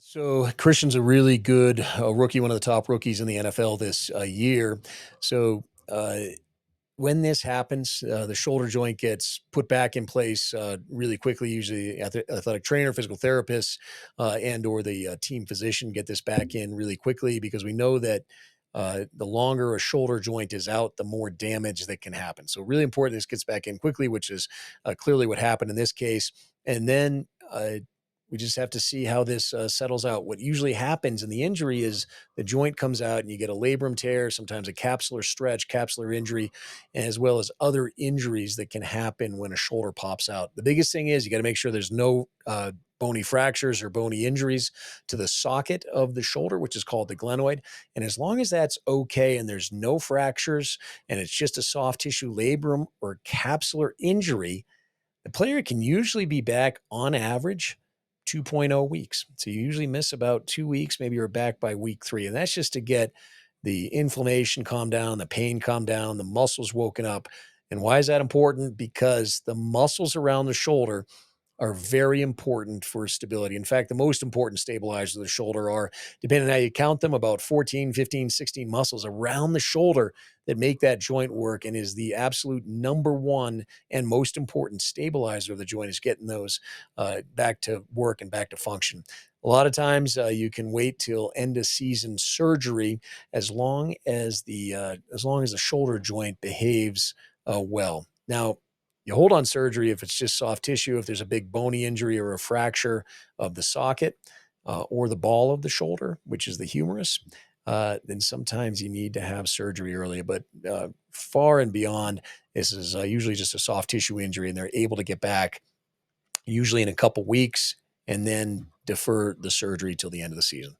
So Christian's a really good rookie, one of the top rookies in the NFL this year. So when this happens, the shoulder joint gets put back in place really quickly. Usually, athletic trainer, physical therapists, and/or the team physician get this back in really quickly because we know that the longer a shoulder joint is out, the more damage that can happen. So, really important this gets back in quickly, which is clearly what happened in this case. And then we just have to see how this settles out. What usually happens in the injury is the joint comes out and you get a labrum tear, sometimes a capsular stretch, capsular injury, as well as other injuries that can happen when a shoulder pops out. The biggest thing is you got to make sure there's no bony fractures or bony injuries to the socket of the shoulder, which is called the glenoid. And as long as that's okay and there's no fractures and it's just a soft tissue labrum or capsular injury, the player can usually be back on average 2.0 weeks. So you usually miss about 2 weeks, maybe you're back by week 3. And that's just to get the inflammation calmed down, the pain calmed down, the muscles woken up. And why is that important? Because the muscles around the shoulder are very important for stability. In fact, the most important stabilizers of the shoulder are, depending on how you count them, about 14, 15, 16 muscles around the shoulder that make that joint work and is the absolute number one and most important stabilizer of the joint is getting those back to work and back to function. A lot of times you can wait till end of season surgery as long as the shoulder joint behaves well. Now, you hold on surgery if it's just soft tissue, if there's a big bony injury or a fracture of the socket or the ball of the shoulder, which is the humerus, then sometimes you need to have surgery early. But far and beyond, this is usually just a soft tissue injury, and they're able to get back usually in a couple weeks and then defer the surgery till the end of the season.